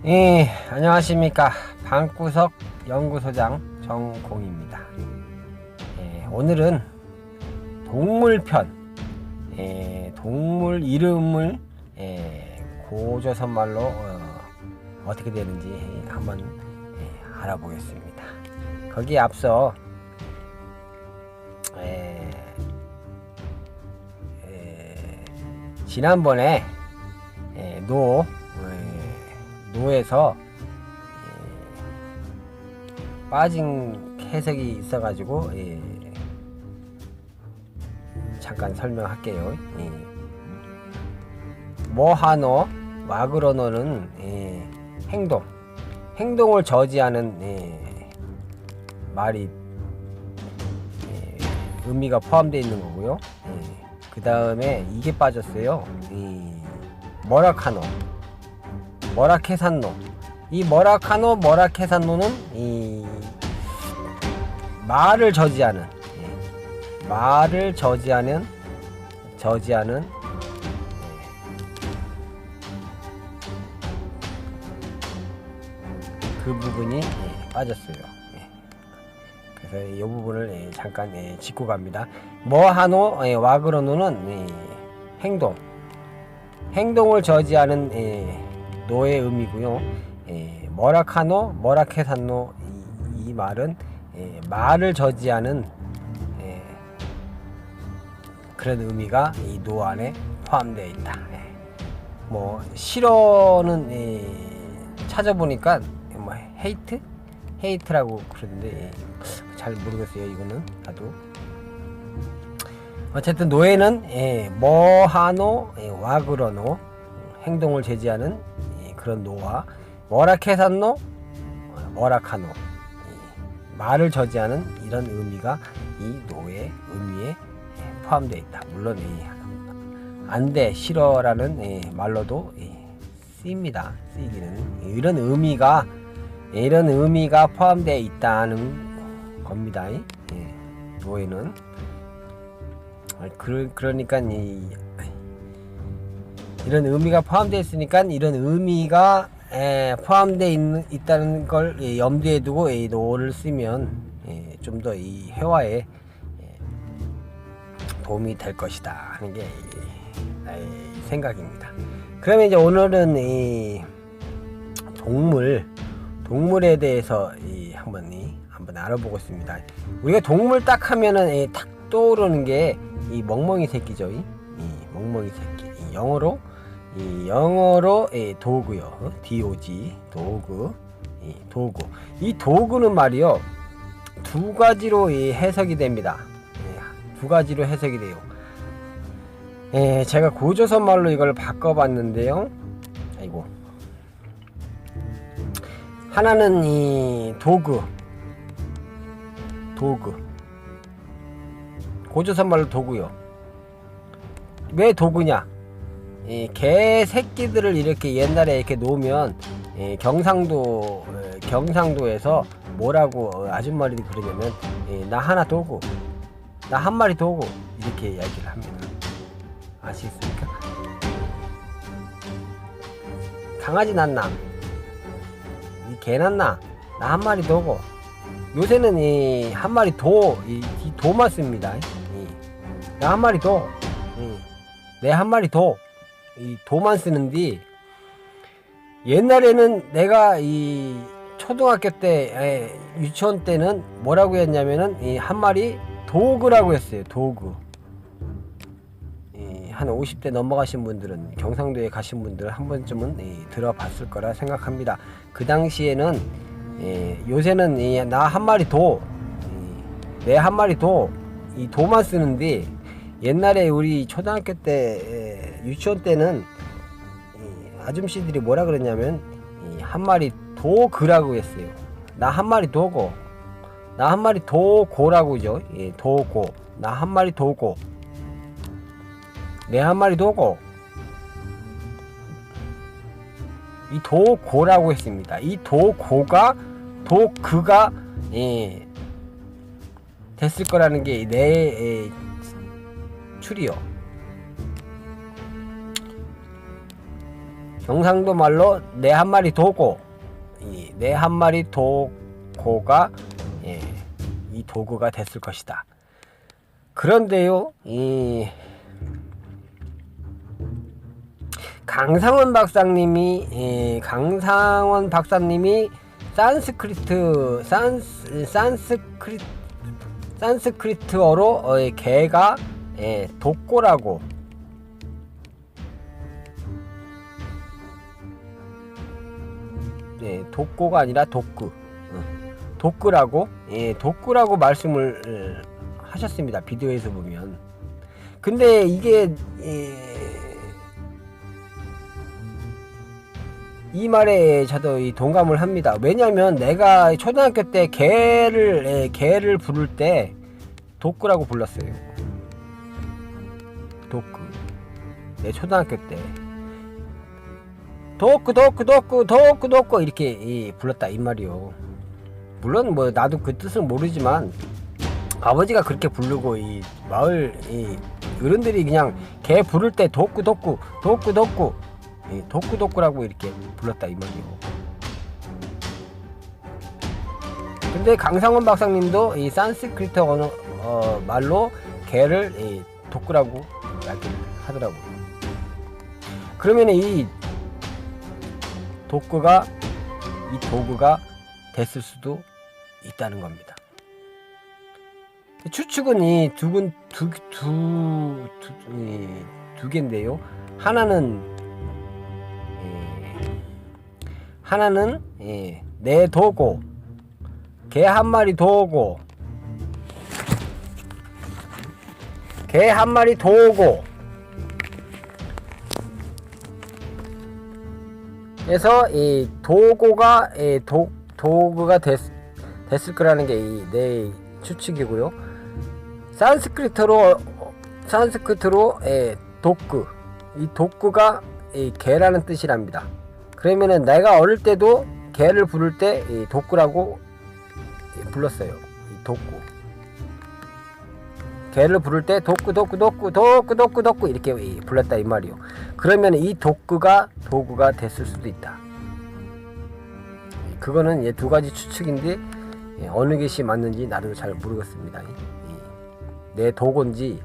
예, 안녕하십니까. 방구석 연구소장 정공입니다. 오늘은 동물편, 동물 이름을 고조선말로 어떻게 되는지 한번 알아보겠습니다. 거기에 앞서 지난번에 노에서 빠진 해석이 있어가지고 잠깐 설명할게요. 뭐하노 와그러노는 행동을 저지하는 말이 의미가 포함되어 있는 거고요. 그 다음에 이게 빠졌어요. 머라케산노. 이 머라케산노는 이 말을 저지하는 그 부분이 빠졌어요. 그래서 이 부분을 잠깐 짚고 갑니다. 뭐하노 와그러노는 행동을 저지하는 노의 의미고요. 머라케산노 이 말은 말을 저지하는 그런 의미가 이 노 안에 포함되어 있다. 뭐 실어는 찾아보니까 뭐 헤이트라고 그러는데 잘 모르겠어요. 이거는 나도. 어쨌든 노예는 뭐하노 와그러노 행동을 제지하는 그런 노와 머라케산노 머라카노 말을 저지하는 이런 의미가 이 노의 의미에 포함되어 있다. 물론 안돼 싫어라는 말로도 쓰입니다. 쓰이기는 이런 의미가 포함되어 있다는 겁니다. 노예는 그러니까 이런 의미가 포함되어 있으니까 이런 의미가 포함되어 있다는 걸 염두에 두고 이 노를 쓰면 좀 더 이 회화에 도움이 될 것이다 하는 게 나의 생각입니다. 그러면 이제 오늘은 이 동물에 대해서 한번 알아보겠습니다. 우리가 동물 딱 하면은 탁 떠오르는 게 이 멍멍이 새끼죠. 이 멍멍이 새끼. 영어로 도구요. DOG 도구. 이 도구는 말이요 두 가지로 해석이 됩니다. 두 가지로 해석이 돼요. 제가 고조선 말로 이걸 바꿔봤는데요. 아이고. 하나는 이 도구. 고조선 말로 도구요. 왜 도구냐? 개 새끼들을 이렇게 옛날에 이렇게 놓으면 경상도에서 뭐라고 아줌마들이 그러냐면 나 하나 도구, 나 한 마리 도구 이렇게 이야기를 합니다. 아시겠습니까? 강아지 낳나? 이 개 낳나? 나 한 마리 도구. 요새는 이 한 마리 이 도만 씁니다. 나 한 마리 도, 내 한 마리 도. 이 도만 쓰는데 옛날에는 내가 이 초등학교 때 유치원 때는 뭐라고 했냐면은 이 한 마리 도그라고 했어요. 도그. 한 50대 넘어가신 분들은 경상도에 가신 분들 한 번쯤은 들어봤을 거라 생각합니다. 그 당시에는 요새는 나 한 마리 도, 내 한 마리 도, 이 도만 쓰는데 옛날에 우리 초등학교 때 유치원 때는 아줌씨들이 뭐라 그랬냐면 한 마리 도그라고 했어요. 나 한 마리 도고, 나 한 마리 도고라고죠. 도고, 나 한 마리 도고, 내 한 마리 도고. 이 도고라고 했습니다. 이 도그가 됐을 거라는 게 내 추리요. 경상도 말로 내 한 마리 도고, 이 내 한 마리 도고가 이 도구가 됐을 것이다. 그런데요, 이 강상원 박사님이 산스크리트어로 개가 독고라고, 독고가 아니라 독구라고 말씀을 하셨습니다. 비디오에서 보면. 근데 이게 이 말에 저도 동감을 합니다. 왜냐면 내가 초등학교 때 개를 부를 때 독구라고 불렀어요. 독구. 내 초등학교 때 독구 이렇게 불렀다 이 말이요. 물론 뭐 나도 그 뜻은 모르지만 아버지가 그렇게 부르고 이 마을 어른들이 그냥 개 부를 때 독구라고 이렇게 불렀다 이 말이고. 근데 강상원 박사님도 이 산스크리트 말로 개를 독구라고 이야기를 하더라고요. 그러면 이 독구가 이 도구가 됐을 수도 있다는 겁니다. 추측은 이 두 개인데요. 하나는 내 도고, 개 한 마리 도고, 그래서 이 도구가 도구가 됐을 거라는 게 내 추측이고요. 산스크리트로 독구, 이 독구가 개라는 뜻이랍니다. 그러면은 내가 어릴 때도 개를 부를 때 독구라고 불렀어요. 이 독구. 개를 부를 때 독구 이렇게 불렀다 이 말이요. 그러면 이 독구가 도구가 됐을 수도 있다. 그거는 두 가지 추측인데 어느 것이 맞는지 나도 잘 모르겠습니다. 내 도구인지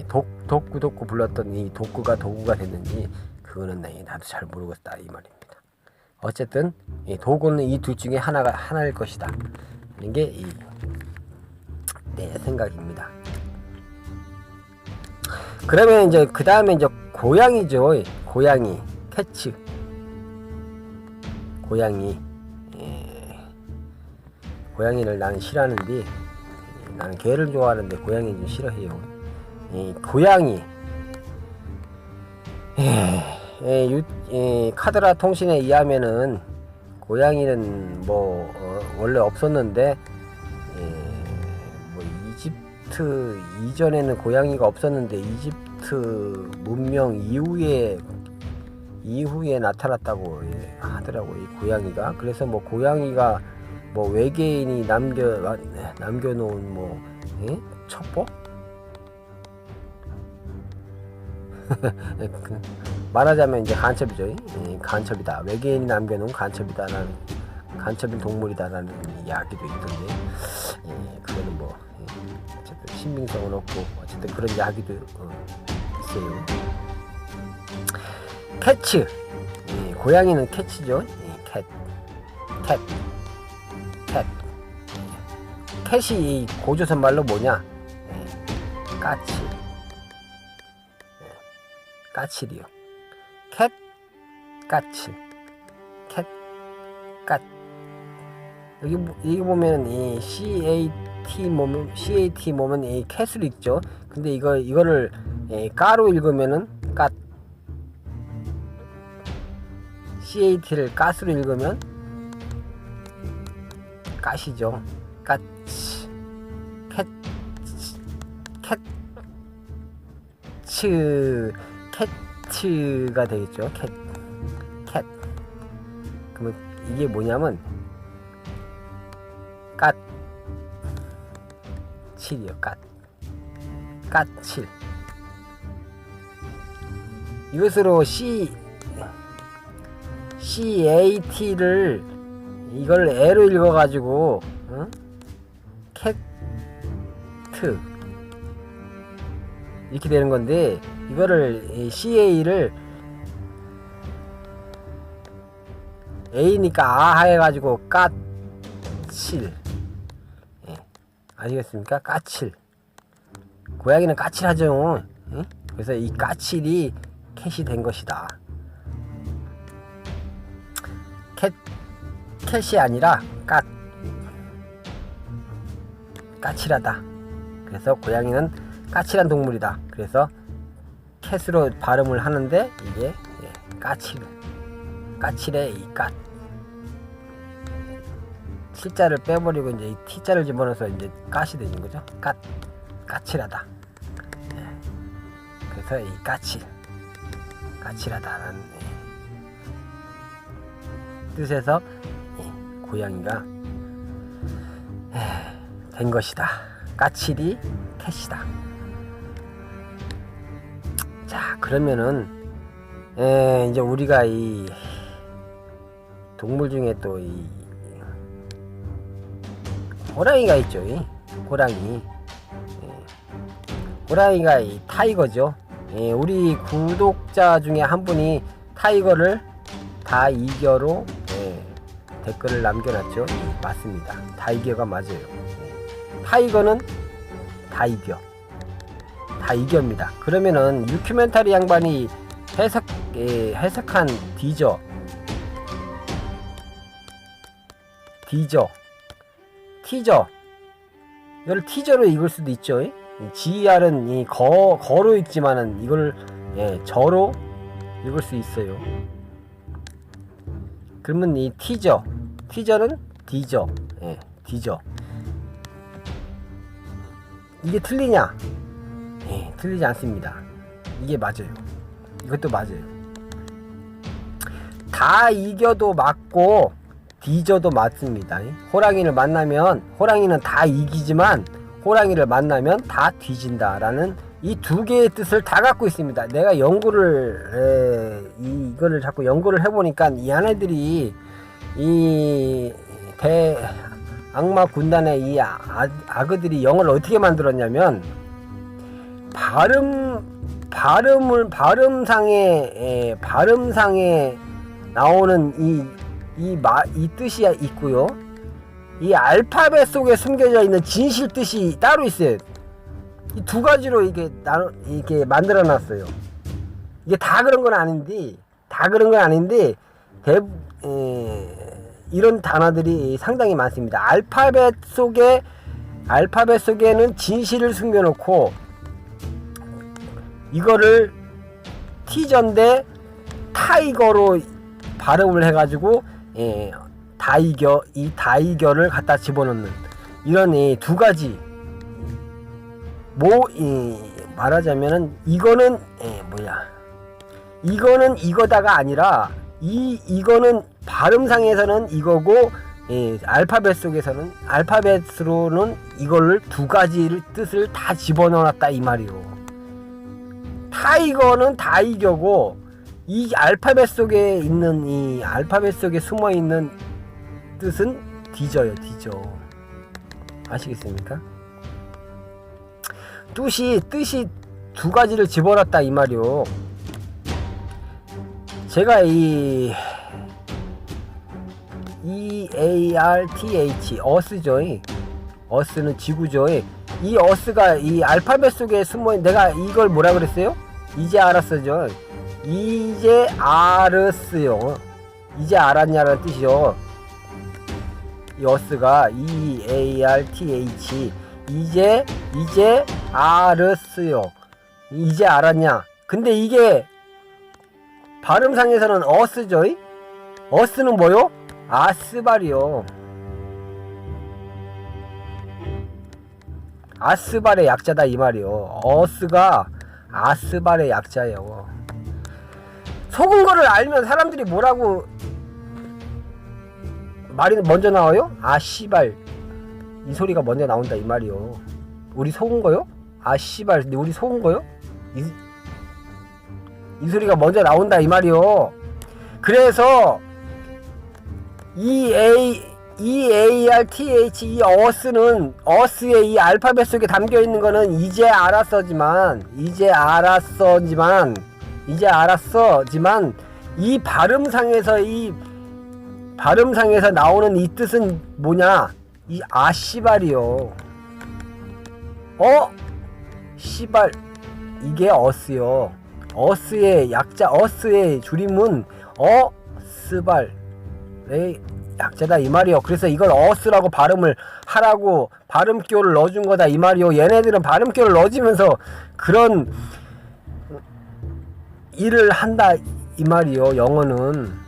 독구 불렀던 이 독구가 도구가 됐는지 그거는 나도 잘 모르겠다 이 말입니다. 어쨌든 도구는 이 둘 중에 하나일 것이다. 이게 내 생각입니다. 그러면 이제 그 다음에 이제 고양이죠. 고양이, 캐츠. 고양이를 나는 싫어하는데, 나는 개를 좋아하는데 고양이는 좀 싫어해요. 고양이. 카드라 통신에 의하면은 고양이는 원래 없었는데 이집트 이전에는 고양이가 없었는데 이집트 문명 이후에 나타났다고 하더라고요. 이 고양이가. 그래서 고양이가 외계인이 남겨놓은 첩보? 말하자면 이제 간첩이죠. 간첩이다. 외계인이 남겨놓은 간첩이다라는, 간첩인 동물이다라는 이야기도 있던데, 그거는 어쨌든 신빙성은 없고 어쨌든 그런 이야기도 있어요. 캐츠. 고양이는 캐치죠. 캣이 고조선 말로 뭐냐? 까칠이요. 캣. 여기 보면 이 CAT 모면 이 캣을 읽죠. 근데 이거를 까로 읽으면은 까. CAT를 까스로 읽으면 까시죠. 까치. 캐츠가 되겠죠. 캣. 그러면 이게 뭐냐면 까칠이요. 까칠. 이것으로 CAT를 이걸 A로 읽어가지고 캣트 이렇게 되는 건데, 이거를 CA를 A니까 아 해가지고 까칠. 예. 아시겠습니까? 까칠. 고양이는 까칠하죠. 예? 그래서 이 까칠이 캣이 된 것이다. 캣이 아니라 까칠하다. 그래서 고양이는 까칠한 동물이다. 그래서 캣으로 발음을 하는데 이게 까칠의 이 까. T자를 빼버리고 이제 이 T자를 집어넣어서 이제 까시 되는 거죠. 까칠하다. 예. 그래서 이 까칠하다라는 뜻에서 고양이가 된 것이다. 까칠이 캣이다. 자, 그러면은 이제 우리가 이 동물 중에 또 이 호랑이가 있죠. 이 호랑이. 호랑이가 이 타이거죠. 우리 구독자 중에 한 분이 타이거를 다 이겨로 댓글을 남겨놨죠. 맞습니다. 다 이겨가 맞아요. 타이거는 다 이겨입니다. 그러면은 유큐멘타리 양반이 해석한 디저 티저, 이걸 티저로 읽을 수도 있죠. GR은 이 거로 읽지만은 이걸 저로 읽을 수 있어요. 그러면 이 티저는 디저, 디저. 이게 틀리냐? 틀리지 않습니다. 이게 맞아요. 이것도 맞아요. 다 이겨도 맞고 디저도 맞습니다. 호랑이를 만나면 호랑이는 다 이기지만 호랑이를 만나면 다 뒤진다라는 이 두 개의 뜻을 다 갖고 있습니다. 내가 이거를 자꾸 연구를 해보니까 이 아내들이 이 악마 군단의 이 아그들이 영어를 어떻게 만들었냐면 발음상에 나오는 이 뜻이 있고요. 이 알파벳 속에 숨겨져 있는 진실 뜻이 따로 있어요. 이 두 가지로 이게 만들어 놨어요. 이게 다 그런 건 아닌데, 이런 단어들이 상당히 많습니다. 알파벳 속에는 진실을 숨겨놓고, 이거를 티저인데 타이거로 발음을 해가지고, 다이겨를 갖다 집어넣는, 이런 두 가지. 말하자면은, 이거는 이거다가 아니라, 이거는 발음상에서는 이거고, 알파벳으로는 이걸 두 가지를 뜻을 다 집어넣었다 이 말이요. 타이거는 다 이겨고, 이 알파벳 속에 숨어 있는 뜻은 디저요, 디저. 아시겠습니까? 뜻이 두 가지를 집어넣었다 이 말이요. 제가 EARTH 어스죠. 어스는 지구죠. 이 어스가 이 알파벳 속에 숨어, 내가 이걸 뭐라 그랬어요? 이제 알았어죠. 이제 알았어요. 이제 알았냐라는 뜻이요. 이 어스가 EARTH 이제 알았어요. 이제 알았냐? 근데 이게 발음상에서는 어스죠. 어스는 뭐요? 아스발이요. 아스발의 약자다 이 말이요. 어스가 아스발의 약자예요. 속은 거를 알면 사람들이 뭐라고 말이 먼저 나와요? 아 씨발, 이 소리가 먼저 나온다 이 말이요. 우리 속은 거요? 아 씨발, 근데 우리 속은 거요? 이 소리가 먼저 나온다 이 말이요. 그래서 EARTH 이 어스의 이 알파벳 속에 담겨 있는 거는 이제 알았어지만 이 발음상에서 나오는 이 뜻은 뭐냐? 이 씨발이요. 씨발, 이게 어스요. 어스의 약자, 어스의 줄임은 스발의 약자다 이 말이요. 그래서 이걸 어스라고 발음을 하라고 발음기호를 넣어준 거다 이 말이요. 얘네들은 발음기호를 넣어주면서 그런 일을 한다 이 말이요. 영어는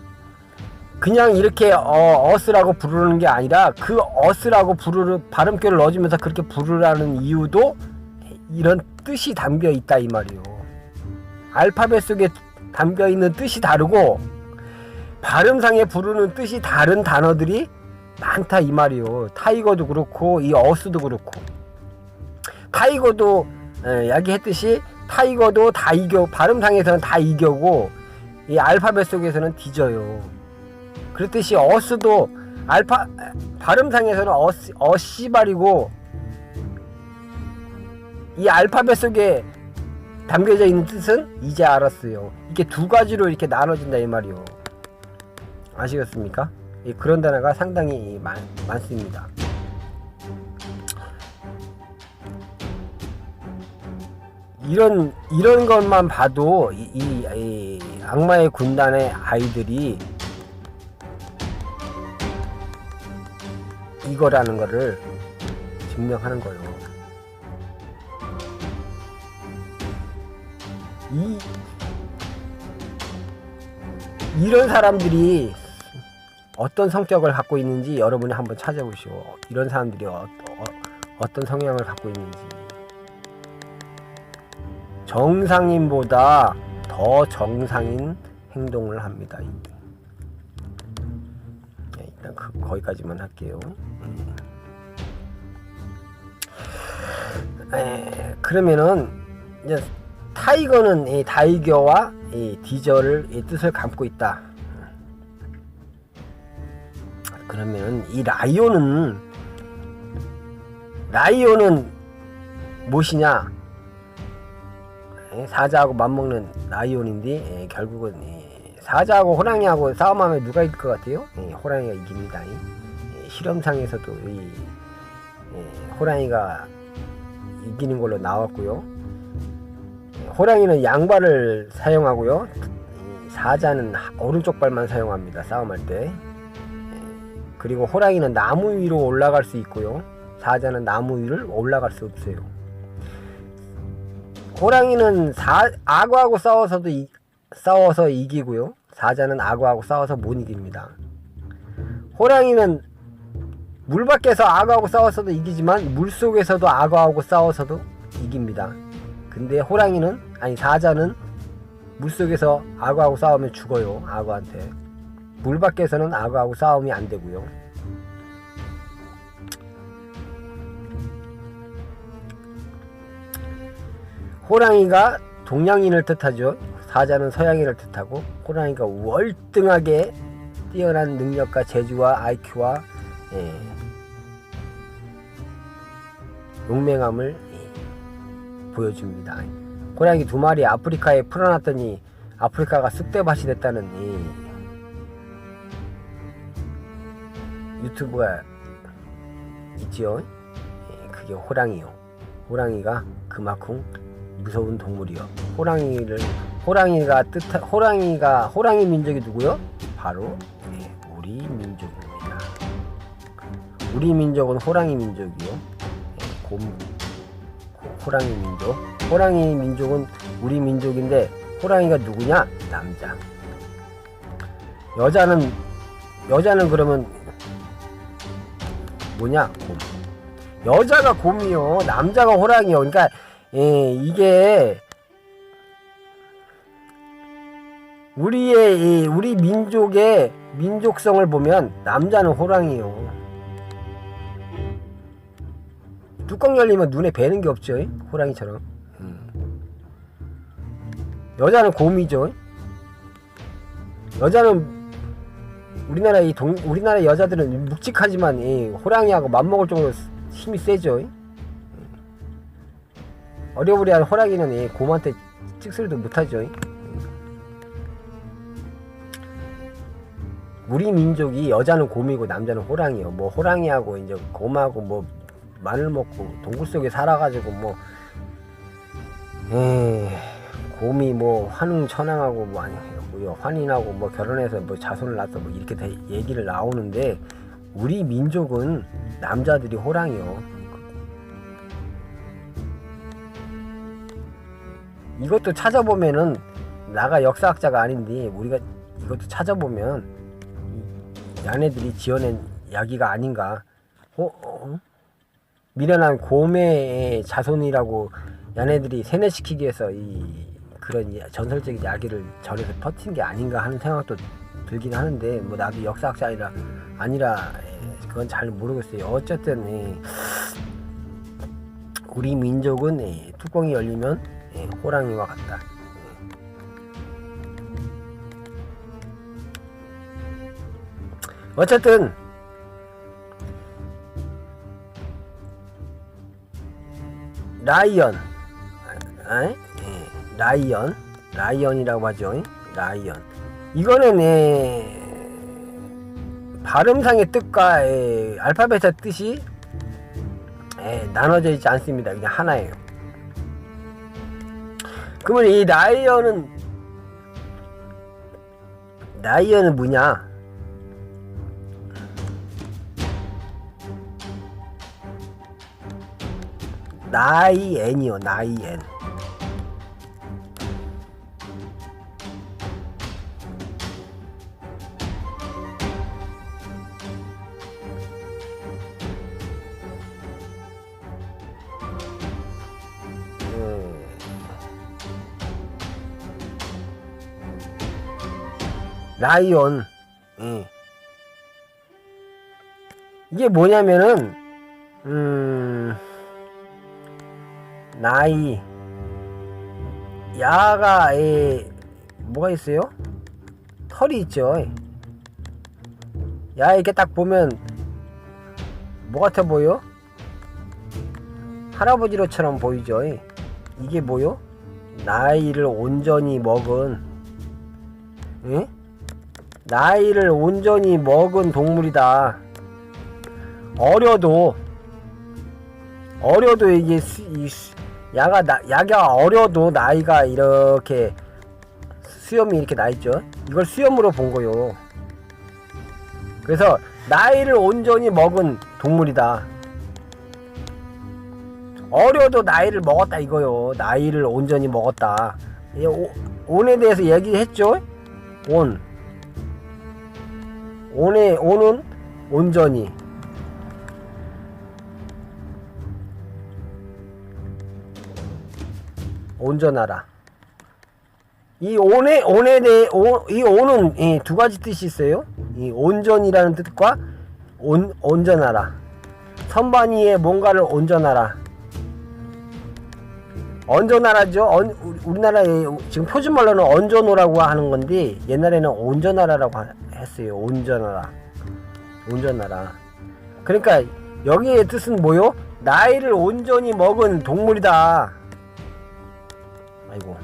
그냥 이렇게 어스라고 부르는 게 아니라 그 어스라고 부르는 발음기호를 넣어주면서 그렇게 부르라는 이유도 이런 뜻이 담겨 있다 이 말이요. 알파벳 속에 담겨 있는 뜻이 다르고 발음상에 부르는 뜻이 다른 단어들이 많다 이 말이요. 타이거도 그렇고 이 어스도 그렇고, 타이거도 이야기했듯이 타이거도 다 이겨, 발음상에서는 다 이겨고 이 알파벳 속에서는 뒤져요. 그렇듯이 어스도 발음상에서는 어씨발이고 이 알파벳 속에 담겨져 있는 뜻은 이제 알았어요. 이게 두 가지로 이렇게 나눠진다 이 말이요. 아시겠습니까? 그런 단어가 상당히 많습니다. 이런 것만 봐도 이 악마의 군단의 아이들이 이거라는 거를 증명하는 거예요. 이런 사람들이 어떤 성격을 갖고 있는지 여러분이 한번 찾아보시오. 이런 사람들이 어떤 성향을 갖고 있는지. 정상인보다 더 정상인 행동을 합니다. 일단 거기까지만 할게요. 그러면은 이제 타이거는 이 다이겨와 이 디저를 이 뜻을 감고 있다. 그러면 이 라이온은 무엇이냐? 사자하고 맞먹는 라이온인데 결국은 사자하고 호랑이하고 싸움하면 누가 이길 것 같아요? 호랑이가 이깁니다. 실험상에서도 호랑이가 이기는 걸로 나왔고요. 호랑이는 양발을 사용하고요. 사자는 오른쪽 발만 사용합니다. 싸움할 때. 그리고 호랑이는 나무 위로 올라갈 수 있고요. 사자는 나무 위를 올라갈 수 없어요. 호랑이는 악어하고 싸워서 이기고요. 사자는 악어하고 싸워서 못 이깁니다. 호랑이는 물 밖에서 악어하고 싸워서도 이기지만 물 속에서도 악어하고 싸워서도 이깁니다. 근데 사자는 물 속에서 악어하고 싸우면 죽어요. 악어한테. 물 밖에서는 악어하고 싸움이 안 되고요. 호랑이가 동양인을 뜻하죠. 사자는 서양인을 뜻하고, 호랑이가 월등하게 뛰어난 능력과 재주와 IQ와 용맹함을 보여줍니다. 호랑이 두 마리 아프리카에 풀어놨더니 아프리카가 쑥대밭이 됐다는 유튜브가 있지요. 그게 호랑이요. 호랑이가 그만큼 무서운 동물이요. 호랑이 민족이 누구요? 바로 우리 민족입니다. 우리 민족은 호랑이 민족이요. 호랑이 민족. 호랑이 민족은 우리 민족인데 호랑이가 누구냐? 남자. 여자는 그러면 뭐냐? 곰. 여자가 곰이요. 남자가 호랑이요. 그러니까 이게 우리 민족의 민족성을 보면 남자는 호랑이요. 뚜껑 열리면 눈에 뵈는 게 없죠. 호랑이처럼. 여자는 곰이죠. 여자는 우리나라 여자들은 묵직하지만 호랑이하고 맞먹을 정도로 힘이 세죠. 어려부리한 호랑이는 곰한테 찍소리도 못하죠. 우리 민족이 여자는 곰이고 남자는 호랑이요. 뭐 호랑이하고 이제 곰하고 뭐 마늘 먹고 동굴 속에 살아가지고 뭐 곰이 뭐 환웅천왕하고 뭐 아니고요, 환인하고 뭐 결혼해서 뭐 자손을 낳았어 뭐 이렇게 다 얘기를 나오는데, 우리 민족은 남자들이 호랑이요. 이것도 찾아보면은, 나가 역사학자가 아닌데 우리가 이것도 찾아보면 야네들이 지어낸 이야기가 아닌가. 미련한 곰의 자손이라고 야네들이 세뇌시키기 위해서 그런 전설적인 이야기를 전해서 퍼뜨린 게 아닌가 하는 생각도 들긴 하는데, 뭐 나도 역사학자 아니라 그건 잘 모르겠어요. 어쨌든 우리 민족은 뚜껑이 열리면 호랑이와 같다. 어쨌든 라이언이라고 하죠. 라이언. 이거는 발음상의 뜻과 알파벳의 뜻이 나눠져 있지 않습니다. 그냥 하나예요. 그러면 이 라이언은 뭐냐? 나이엔이요. 나이엔. 라이온. 이게 뭐냐면은 나이, 야가 뭐가 있어요? 털이 있죠. 야, 이렇게 딱 보면 뭐 같아 보여? 할아버지로처럼 보이죠. 이게 뭐요? 나이를 온전히 먹은, 나이를 온전히 먹은 동물이다. 어려도 이게 야가 어려도 나이가 이렇게 수염이 이렇게 나 있죠. 이걸 수염으로 본 거요. 그래서 나이를 온전히 먹은 동물이다. 어려도 나이를 먹었다 이거요. 나이를 온전히 먹었다. 온에 대해서 얘기했죠. 온은 온전히. 온전하라. 이 온에 대해 이 온은 두 가지 뜻이 있어요. 이 온전이라는 뜻과 온전하라. 선반위에 뭔가를 온전하라. 온전하라죠. 우리나라에 지금 표준말로는 온전호라고 하는 건데, 옛날에는 온전하라라고 했어요. 온전하라. 그러니까 여기의 뜻은 뭐요? 나이를 온전히 먹은 동물이다. 아이고.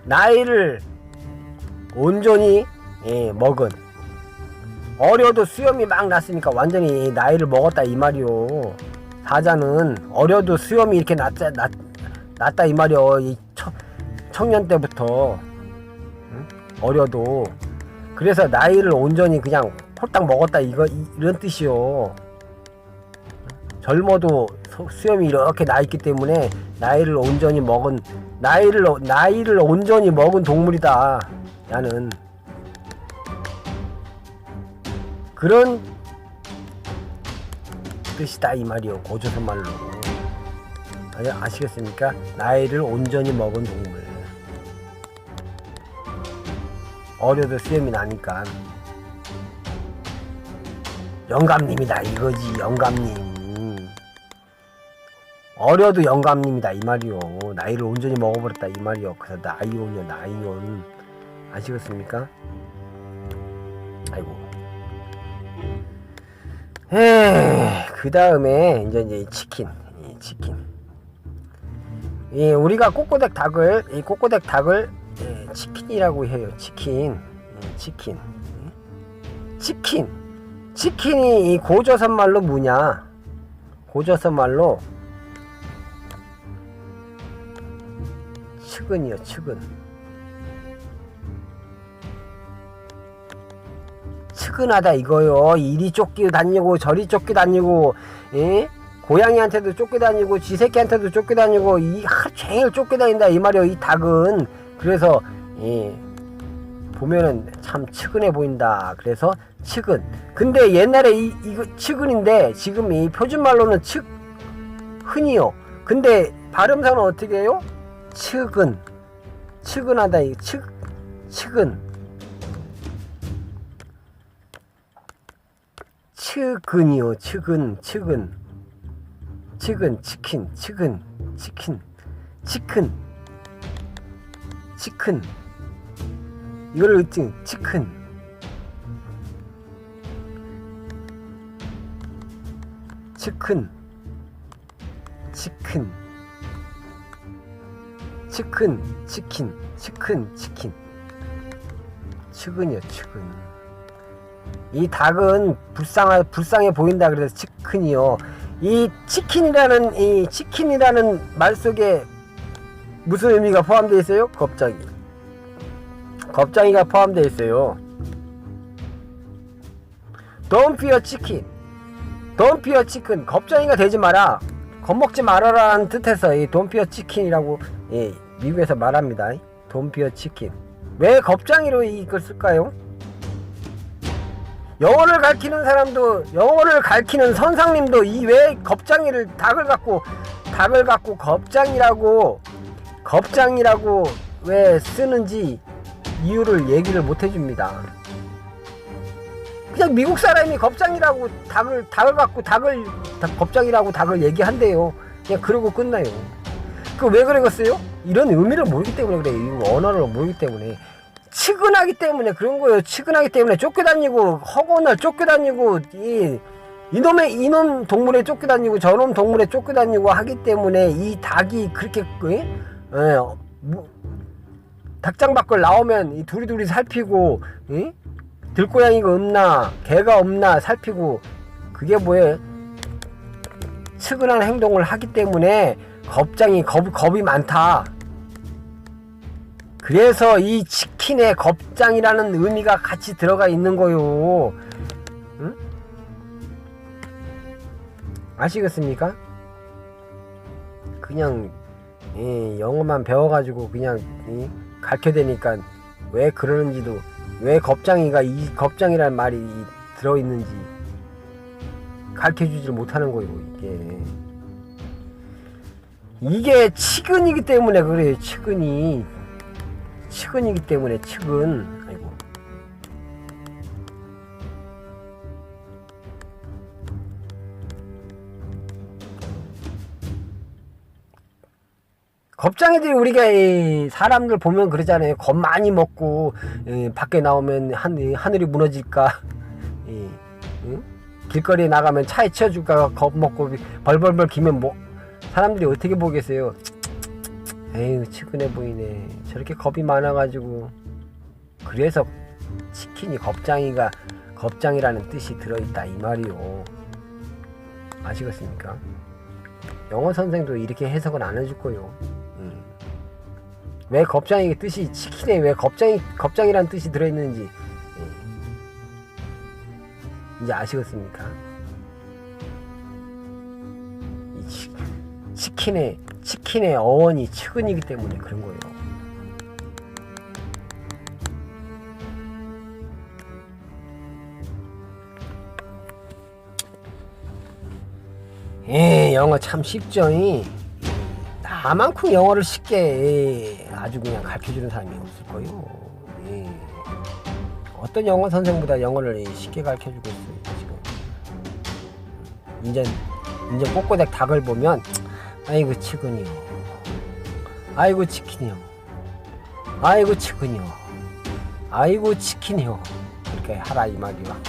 나이를 온전히 먹은. 어려도 수염이 막 났으니까 완전히 나이를 먹었다 이 말이요. 사자는 어려도 수염이 이렇게 났다 이 말이요. 이 청년 때부터. 어려도. 그래서 나이를 온전히 그냥 홀딱 먹었다 이런 뜻이요. 젊어도 수염이 이렇게 나 있기 때문에 나이를 온전히 먹은 동물이다. 야는 그런 뜻이다 이 말이요. 고조선 말로. 아시겠습니까? 나이를 온전히 먹은 동물. 어려도 수염이 나니까 영감님이다 이거지. 영감님. 어려도 영감님이다 이 말이요. 나이를 온전히 먹어버렸다 이 말이요. 그래서 나이온이요. 나이온. 아시겠습니까? 아이고. 그 다음에 이제 치킨. 우리가 꼬꼬댁 닭을 치킨이라고 해요. 치킨이 이 고조선 말로 뭐냐? 고조선 말로 측은이요. 측은하다 이거요. 이리 쫓기고 다니고 저리 쫓기 다니고, 고양이한테도 쫓기 다니고 지 새끼한테도 쫓기 다니고 이 하루 종일 쫓기 다닌다 이 말이요. 이 닭은. 그래서 보면은 참 측은해 보인다. 그래서 측은. 근데 옛날에 이거 측은인데 지금 이 표준말로는 측흔이요. 근데 발음상은 어떻게 해요? 측은하다. 이 측은. 측은이요. 측은. 치킨. 이거를 으증 치킨. 측은이요. 이 닭은 불쌍해 보인다. 그래서 치킨이요. 이 치킨이라는 말 속에 무슨 의미가 포함되어 있어요? 겁장이가 포함되어 있어요. Don't fear chicken. 겁장이가 되지 마라. 겁먹지 말아라는 뜻에서 이 Don't fear chicken이라고 미국에서 말합니다. Don't fear chicken. 왜 겁장이로 이걸 쓸까요? 영어를 가르치는 선생님도 이 왜 닭을 갖고 겁장이라고 왜 쓰는지 이유를 얘기를 못 해줍니다. 그냥 미국 사람이 겁장이라고 닭을 갖고 겁장이라고 닭을 얘기한대요. 그냥 그러고 끝나요. 그 왜 그러겠어요? 이런 의미를 모르기 때문에 그래요. 이 언어를 모르기 때문에. 측은하기 때문에 그런 거예요. 측은하기 때문에 쫓겨다니고 허구날 쫓겨다니고 이놈 동물에 쫓겨다니고 저놈 동물에 쫓겨다니고 하기 때문에 이 닭이 그렇게 닭장 밖을 나오면 이 두리두리 살피고 들고양이가 없나 개가 없나 살피고 그게 뭐예요? 측은한 행동을 하기 때문에 겁이 많다. 그래서 이 치킨에 겁장이라는 의미가 같이 들어가 있는 거요. 응? 아시겠습니까? 그냥 영어만 배워가지고 그냥 가르쳐대니까 왜 그러는지도, 왜 겁장이라는 말이 들어있는지 가르쳐주질 못하는 거예요. 이게 치근이기 때문에 그래요. 측은이기 때문에 측은. 아이고. 겁장이들이 우리가 사람들 보면 그러잖아요. 겁 많이 먹고 밖에 나오면 하늘이 무너질까, 길거리에 나가면 차에 치여줄까 겁 먹고 벌벌벌 기면 사람들이 어떻게 보겠어요? 에휴, 측은해 보이네. 저렇게 겁이 많아가지고. 그래서 치킨이 겁장이라는 뜻이 들어있다 이 말이요. 아시겠습니까? 영어 선생도 이렇게 해석은 안 해줄 거요. 왜 겁장이 뜻이 치킨에 왜 겁장이라는 뜻이 들어있는지 이제 아시겠습니까? 이 치킨의 어원이 측은이기 때문에 그런 거예요. 영어 참 쉽죠. 나만큼 영어를 쉽게 아주 그냥 가르쳐주는 사람이 없을 거예요. 어떤 영어 선생보다 영어를 쉽게 가르쳐주고 있어요. 지금 이제 꼬꼬댁 닭을 보면 아이고 치근이요, 아이고 치킨이요, 아이고 치근이요, 아이고 치킨이요, 그렇게 하라 이 말이야.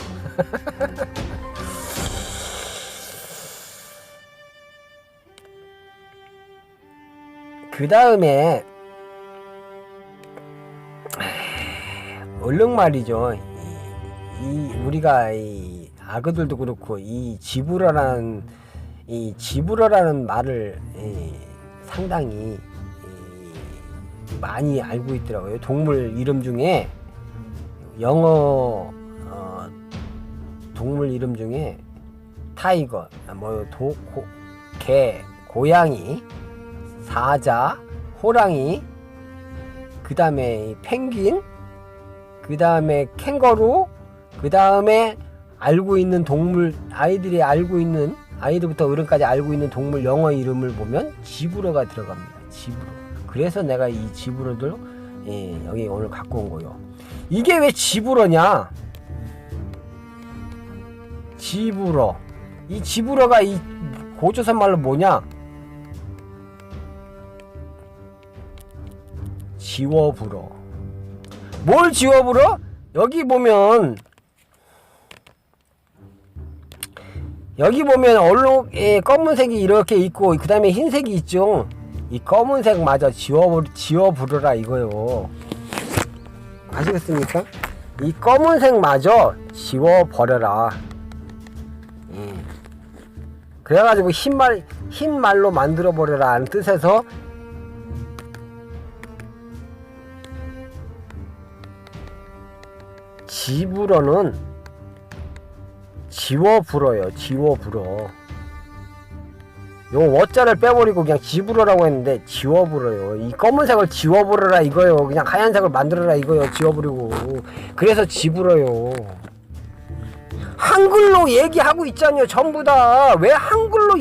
그 다음에 얼른 말이죠. 이 우리가 이 악어들도 그렇고 이 지브러라는 말을 상당히 많이 알고 있더라고요. 동물 이름 중에 영어 동물 이름 중에 타이거, 개, 고양이, 사자, 호랑이, 그 다음에 펭귄, 그 다음에 캥거루, 그 다음에 알고 있는 동물, 아이들이 알고 있는, 아이들부터 어른까지 알고 있는 동물 영어 이름을 보면 지브러가 들어갑니다. 지브러. 그래서 내가 이 지브러들 여기 오늘 갖고 온 거요. 이게 왜 지브러냐? 지브러. 이 지브러가 이 고조선 말로 뭐냐? 지워불어. 뭘 지워불어? 여기 보면 얼룩에 검은색이 이렇게 있고 그 다음에 흰색이 있죠. 이 검은색 마저 지워부르라 이거요. 아시겠습니까? 이 검은색 마저 지워버려라. 그래가지고 흰 말로 만들어버려라 하는 뜻에서 지불어는 지워불어요. 지워불어. 요 워자를 빼버리고 그냥 지불어라고 했는데 지워불어요. 이 검은색을 지워버려라 이거요. 그냥 하얀색을 만들어라 이거요. 지워버리고. 그래서 지불어요. 한글로 얘기하고 있잖아요. 전부 다. 왜 한글로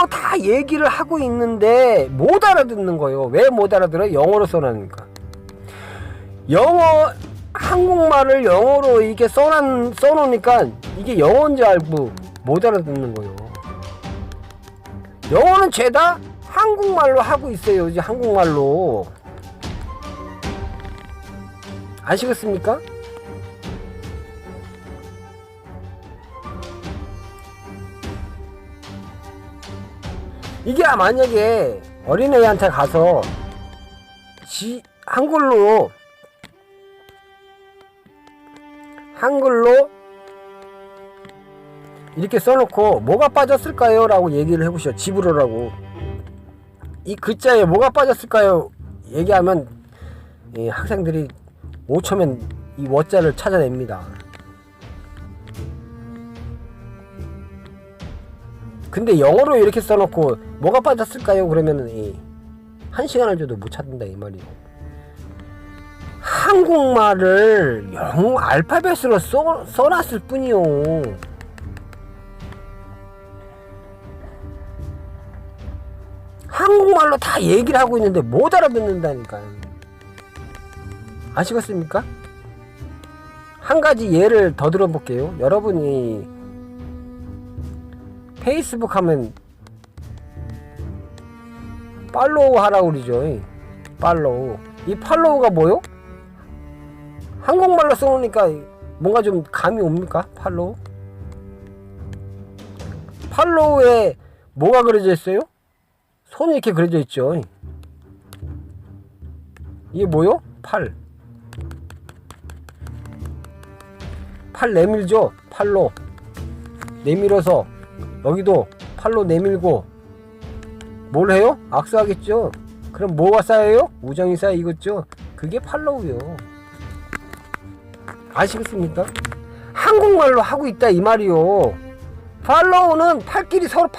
다 얘기를 하고 있는데 못 알아듣는 거예요. 왜 못 알아들어요? 영어로 써놨으니까. 한국말을 영어로 이렇게 써놓으니까 이게 영어인지 알고 못 알아듣는 거예요. 영어는 죄다 한국말로 하고 있어요. 이제 한국말로. 아시겠습니까? 이게 만약에 어린애한테 가서 한글로 이렇게 써놓고 뭐가 빠졌을까요? 라고 얘기를 해보시죠. 지브러라고. 이 글자에 뭐가 빠졌을까요? 얘기하면 학생들이 5초면 이 워자를 찾아냅니다. 근데 영어로 이렇게 써놓고 뭐가 빠졌을까요? 그러면은 1시간을 줘도 못 찾는다 이 말이에요. 한국말을 영어 알파벳으로 써놨을 뿐이요. 한국말로 다 얘기를 하고 있는데 못 알아듣는다니까요. 아시겠습니까? 한 가지 예를 더 들어볼게요. 여러분이 페이스북 하면 팔로우 하라고 그러죠. 팔로우. 이 팔로우가 뭐요? 한국말로 써놓으니까 뭔가 좀 감이 옵니까? 팔로우? 팔로우에 뭐가 그려져 있어요? 손이 이렇게 그려져 있죠. 이게 뭐요? 팔 내밀죠? 팔로 내밀어서 여기도 팔로 내밀고 뭘 해요? 악수하겠죠? 그럼 뭐가 쌓여요? 우정이 쌓이겠죠? 그게 팔로우요. 아시겠습니까? 한국말로 하고 있다 이 말이요. 팔로우는 팔끼리 서로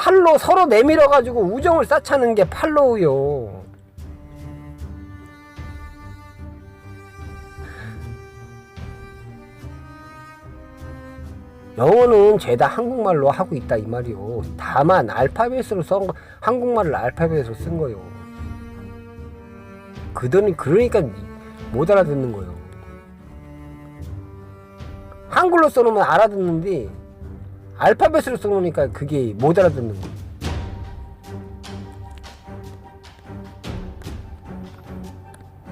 내밀어가지고 우정을 쌓자는 게 팔로우요. 영어는 죄다 한국말로 하고 있다 이 말이요. 다만 한국말을 알파벳으로 쓴 거요. 그들은 그러니까 못 알아듣는 거요. 한글로 써놓으면 알아듣는데 알파벳으로 써놓으니까 그게 못 알아듣는 거예요.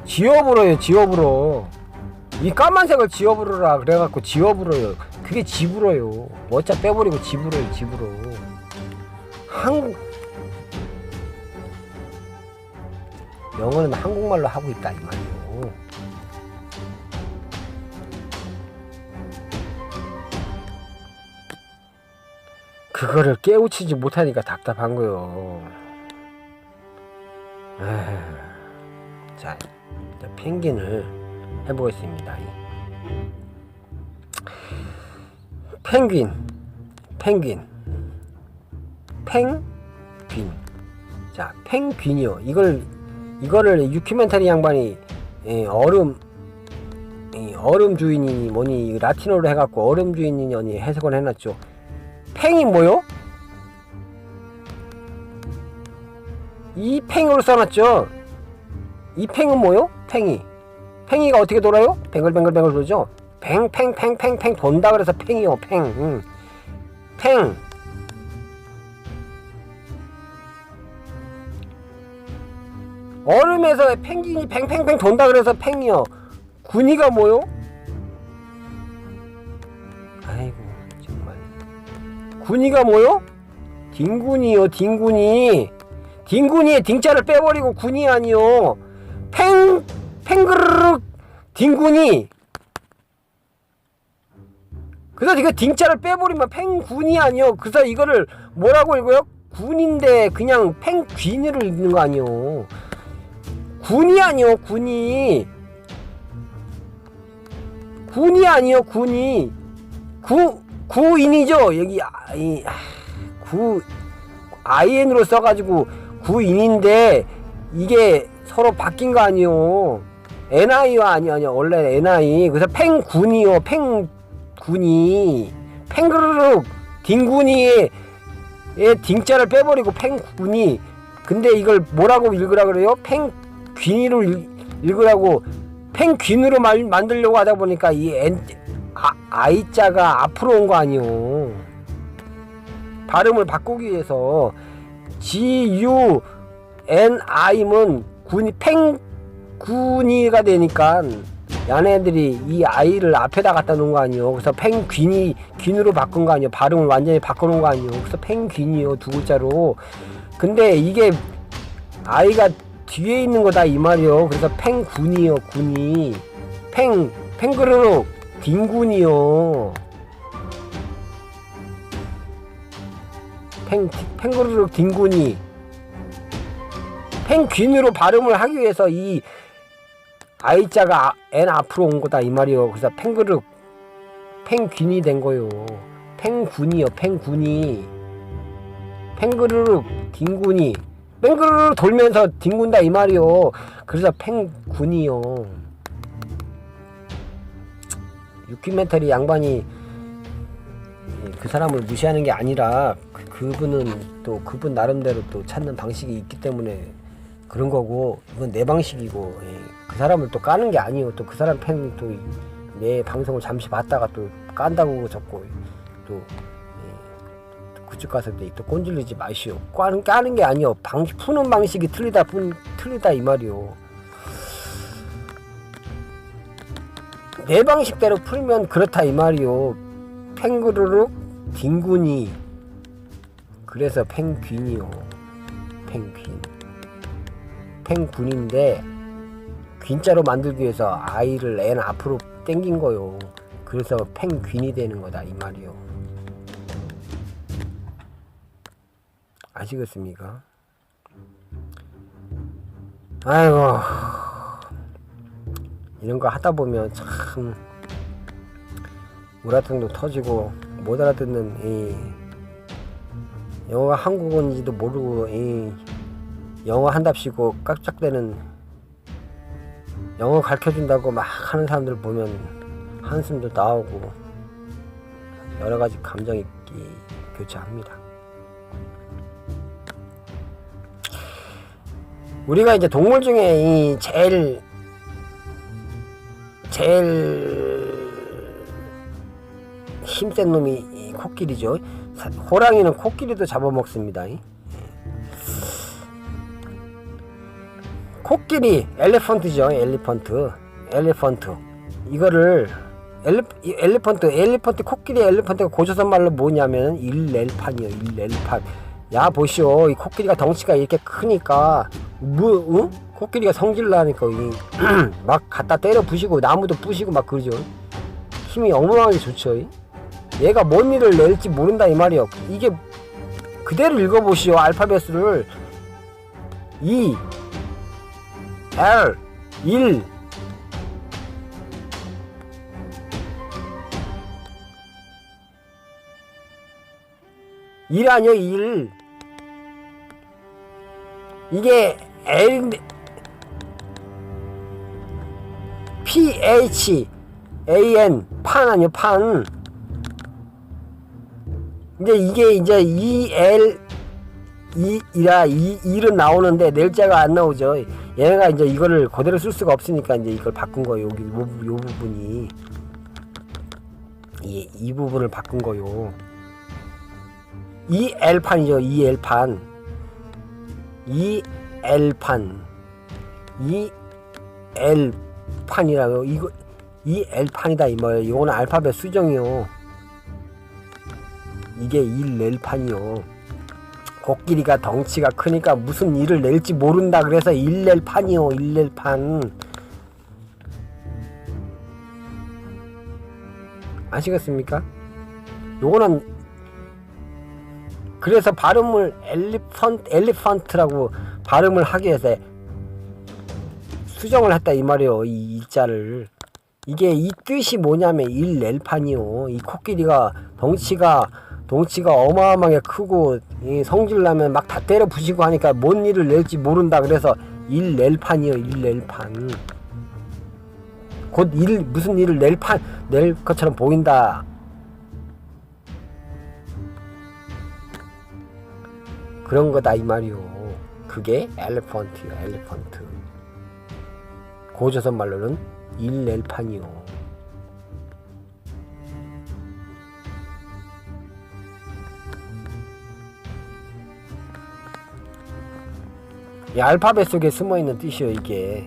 지워버려요. 지워버려. 이 까만색을 지워부르라 그래갖고 지워부러요. 그게 지불어요. 어차 빼버리고 지불어요. 지불어. 한국 영어는 한국말로 하고 있다 이 말이요. 그거를 깨우치지 못하니까 답답한 거요. 자, 펭귄을 해보겠습니다. 펭귄. 자, 펭귄이요. 이거를 유키멘타리 양반이 얼음 주인이 뭐니 라틴어로 해갖고 얼음 주인이 해석을 해놨죠. 팽이 뭐요? 이 팽으로 써놨죠. 이 팽은 뭐요? 팽이가 어떻게 돌아요? 뱅글뱅글 돌죠. 팽 돈다 그래서 팽이요. 팽. 얼음에서 펭귄이 팽팽팽 돈다 그래서 팽이요. 군이가 뭐요? 아이고 정말. 군이가 뭐요? 딩군이요. 딩군이의 딩자를 빼버리고 군이 아니요. 팽그르륵 딩군이. 그래서 이거 딩자를 빼버리면 팽군이 아니요. 그래서 이거를 뭐라고 읽어요? 군인데 그냥 팽귀니를 읽는 거 아니요. 군이 아니요. 군이 아니요. 구인이죠. 여기 IN으로 써가지고 구인인데 이게 서로 바뀐 거 아니요. NI와 아니요. 원래 NI. 그래서 팽군이요. 팽군이. 팽그르륵 딩군이의 딩자를 빼버리고 팽군이. 근데 이걸 뭐라고 읽으라 그래요? 팽귀니로 읽으라고. 팽귀니로 만들려고 하다 보니까 이 I자가 앞으로 온 거 아니요. 발음을 바꾸기 위해서 GUNI면 팽군이가 되니까 야네들이 이 I를 앞에다 갖다 놓은 거 아니요. 그래서 팽귀니로 바꾼 거 아니요. 발음을 완전히 바꿔놓은 거 아니요. 그래서 팽귀니요. 두 글자로. 근데 이게 I가 뒤에 있는 거다 이 말이요. 그래서 팽군이요. 군이. 팽그르륵 딩군이요. 팽그르륵 딩군이. 팽귀니로 발음을 하기 위해서 이 I자가 N 앞으로 온 거다 이 말이요. 그래서 팽그르륵 팽귀니 된 거요. 팽군이요. 팽군이. 팽그르륵 딩군이. 뺑그르르 돌면서 뒹군다 이 말이요. 그래서 팽군이요. 유키멘터리 양반이 그 사람을 무시하는 게 아니라 그분은 또 그분 나름대로 또 찾는 방식이 있기 때문에 그런 거고, 이건 내 방식이고, 그 사람을 또 까는 게 아니요. 또 그 사람 팬 또 내 방송을 잠시 봤다가 또 깐다고 적고 또 그쪽 가서 또 꼰질리지 마시오. 까는 게 아니요. 푸는 방식이 틀리다 이 말이요. 내 방식대로 풀면 그렇다 이 말이요. 팽그르륵 딩군이. 그래서 팽귀니요. 팽군인데 균자로 만들기 위해서 I를 N 앞으로 당긴 거요. 그래서 팽균이 되는 거다 이 말이요. 아시겠습니까? 아이고, 이런 거 하다 보면 참 우라통도 터지고 못 알아듣는 이 영어가 한국어인지도 모르고 이 영어 한답시고 깍짝대는 영어 가르쳐준다고 막 하는 사람들 보면 한숨도 나오고 여러가지 감정이 교차합니다. 우리가 이제 동물 중에 이 제일 힘센 놈이 이 코끼리죠. 호랑이는 코끼리도 잡아먹습니다. 코끼리, 엘리펀트죠. 엘리펀트. 이거를 엘리펀트 코끼리 엘리펀트가 고조선 말로 뭐냐면 일렐판이요. 일렐판. 야 보시오, 이 코끼리가 덩치가 이렇게 크니까 코끼리가 성질 나니까 막 갖다 때려 부시고 나무도 부시고 막 그러죠. 힘이 어마어마하게 좋죠. 얘가 뭔 일을 낼지 모른다 이 말이요. 이게 그대로 읽어보시오. 알파벳을 E L 1 1 아니요 1. 이게 L PH AN 판 아니요 판. 근데 이게 이제 EL 이라 일은 나오는데 낼자가 안 나오죠. 얘가 이제 이거를 그대로 쓸 수가 없으니까 이제 이걸 바꾼 거예요. 여기 요 부분이 이 부분을 바꾼 거요. EL판이죠. EL판. EL판. EL판이라고. 이거 EL판이다 이 말이에요. 이거는 알파벳 수정이요. 이게 일렐판이요. 코끼리가 덩치가 크니까 무슨 일을 낼지 모른다 그래서 일렐판이요. 일렐판. 아시겠습니까? 요거는 그래서 발음을 엘리펀트라고 발음을 하기 위해서 수정을 했다 이 말이에요. 이 일자를. 이게 이 뜻이 뭐냐면 일렐판이요. 이 코끼리가 덩치가 어마어마하게 크고 성질나면 막 다 때려 부시고 하니까 뭔 일을 낼지 모른다 그래서 일렐판이요. 일렐판. 곧 무슨 일을 낼 것처럼 보인다. 그런 거다 이 말이요. 그게 엘리펀트요. 엘리펀트. 고조선 말로는 일렐판이요. 이 알파벳 속에 숨어있는 뜻이요 이게.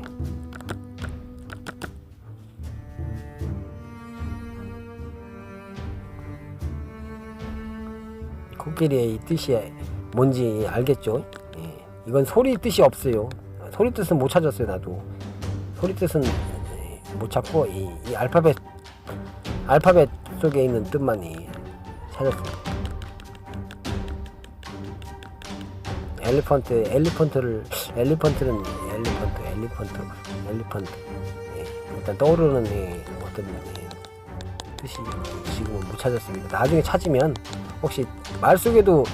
코끼리의 이 뜻이 뭔지 알겠죠? 예. 이건 소리 뜻이 없어요. 소리 뜻은 못 찾았어요. 나도 소리 뜻은 못 찾고 이 알파벳 속에 있는 뜻만 찾았어요. 엘리펀트는 엘리펀트. 예. 일단 떠오르는 어떤 뜻이 지금은 못 찾았습니다. 나중에 찾으면 혹시 말 속에도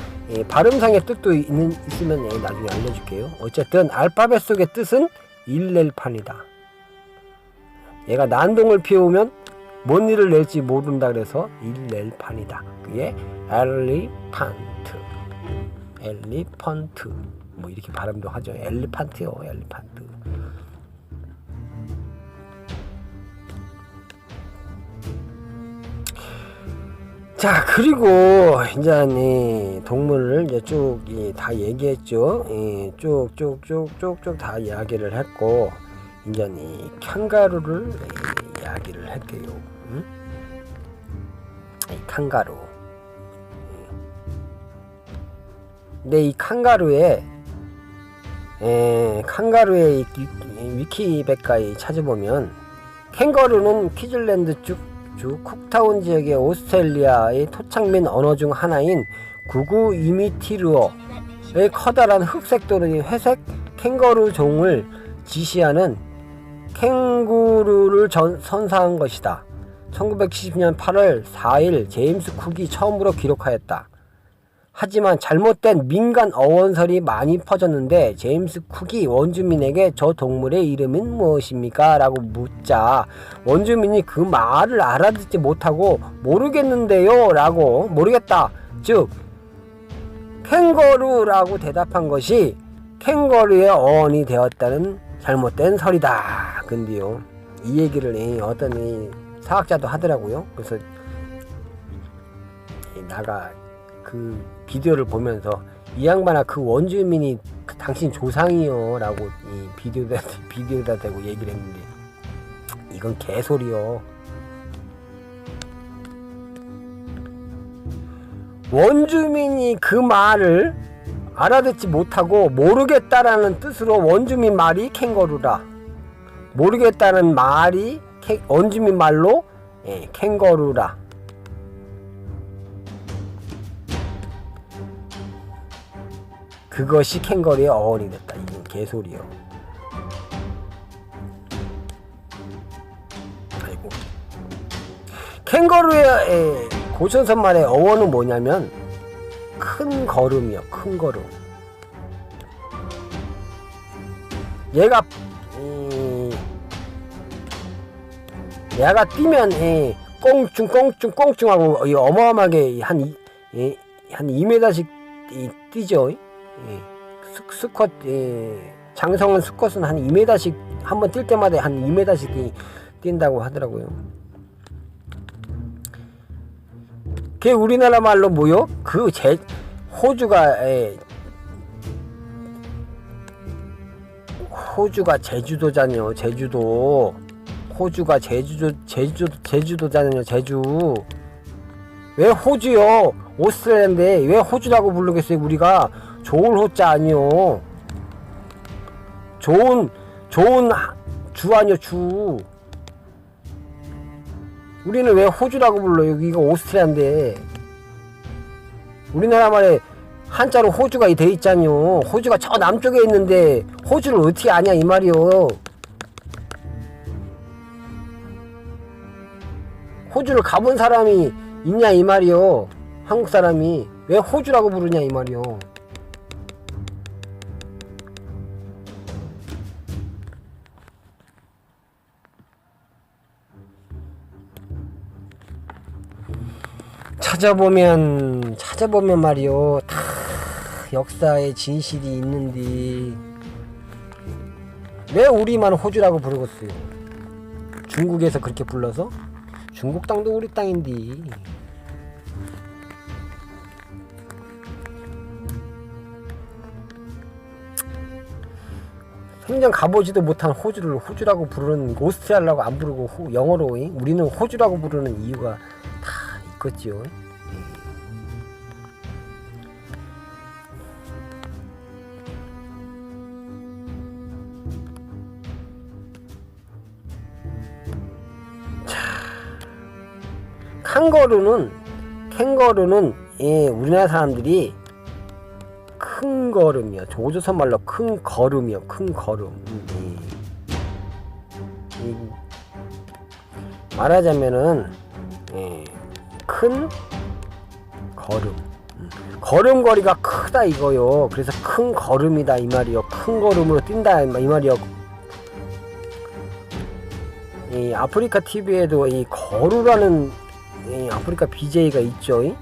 발음상의 뜻도 있으면 나중에 알려줄게요. 어쨌든 알파벳 속의 뜻은 일렐판이다. 얘가 난동을 피우면 뭔 일을 낼지 모른다 그래서 일렐판이다. 그게 엘리펀트 뭐 이렇게 발음도 하죠. 엘리펀트요. 엘리펀트. 자, 그리고 이제 동물을 이제 쭉 다 얘기했죠. 쭉 다 이야기를 했고 이제 캥거루를 이야기를 할게요. 응? 캥거루. 근데 이 캥거루의 위키백과에 찾아보면 캥거루는 퀴즐랜드 주 쿡타운 지역의 오스트레일리아의 토착민 언어 중 하나인 구구 이미티르어의 커다란 흑색 또는 회색 캥거루 종을 지시하는 캥거루를 선사한 것이다. 1970년 8월 4일 제임스 쿡이 처음으로 기록하였다. 하지만 잘못된 민간 어원설이 많이 퍼졌는데 제임스 쿡이 원주민에게 저 동물의 이름은 무엇입니까? 라고 묻자 원주민이 그 말을 알아듣지 못하고 모르겠는데요 라고 모르겠다 즉 캥거루라고 대답한 것이 캥거루의 어원이 되었다는 잘못된 설이다. 근데요 이 얘기를 어떤 사학자도 하더라고요. 그래서 나가 그 비디오를 보면서 이 양반아 그 원주민이 당신 조상이요 라고 이 비디오에다 대고 얘기를 했는데 이건 개소리요. 원주민이 그 말을 알아듣지 못하고 모르겠다라는 뜻으로 원주민 말이 캥거루라. 모르겠다는 말이 원주민 말로 캥거루라. 그것이 캥거루의 어원이 됐다. 이건 개소리요. 아이고. 캥거루의 고전선말의 어원은 뭐냐면 큰 걸음이요. 큰 걸음. 얘가 뛰면 꽁충 하고 어마어마하게 한 2m씩 뛰죠. 수컷 장성은 수컷은 한 2m씩 한번 뛸 때마다 한 2m씩 뛴다고 하더라고요. 그게 우리나라 말로 뭐요? 호주가 제주도잖아요. 제주도. 호주가 제주도잖아요. 제주. 왜 호주요? 오스트레일리아인데 왜 호주라고 부르겠어요? 우리가 좋은 호자 아니요. 좋은 주 아니요. 주. 우리는 왜 호주라고 불러요? 여기가 오스트리아인데. 우리나라 말에 한자로 호주가 돼 있잖요. 호주가 저 남쪽에 있는데 호주를 어떻게 아냐 이 말이요. 호주를 가본 사람이 있냐 이 말이요. 한국 사람이 왜 호주라고 부르냐 이 말이요. 찾아보면 말이요. 다 역사에 진실이 있는데 왜 우리만 호주라고 부르겠어요? 중국에서 그렇게 불러서? 중국 땅도 우리 땅인데. 생전 가보지도 못한 호주를 호주라고 부르는, 오스트리아라고 안 부르고 영어로 우리는 호주라고 부르는 이유가 다 있겠지요. 캥거루는 우리나라 사람들이 큰 걸음이요. 조조선 말로 큰 걸음이요. 큰 걸음. 말하자면은 큰 걸음. 걸음걸이가 크다 이거요. 그래서 큰 걸음이다 이 말이요. 큰 걸음으로 뛴다 이 말이요. 이 아프리카 TV에도 이 거루라는 아프리카 BJ가 있죠. 이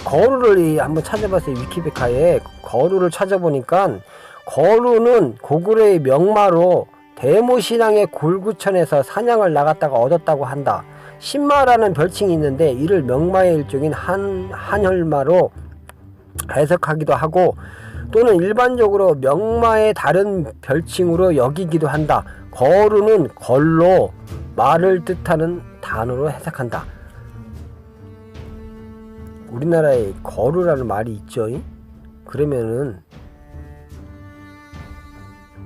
거루를 한번 찾아봤어요. 위키백과에 거루를 찾아보니까 거루는 고구려의 명마로 대모신앙의 골구천에서 사냥을 나갔다가 얻었다고 한다. 신마라는 별칭이 있는데 이를 명마의 일종인 한혈마로 해석하기도 하고 또는 일반적으로 명마의 다른 별칭으로 여기기도 한다. 거루는 걸로 말을 뜻하는 단어로 해석한다. 우리나라에 거루라는 말이 있죠. 그러면은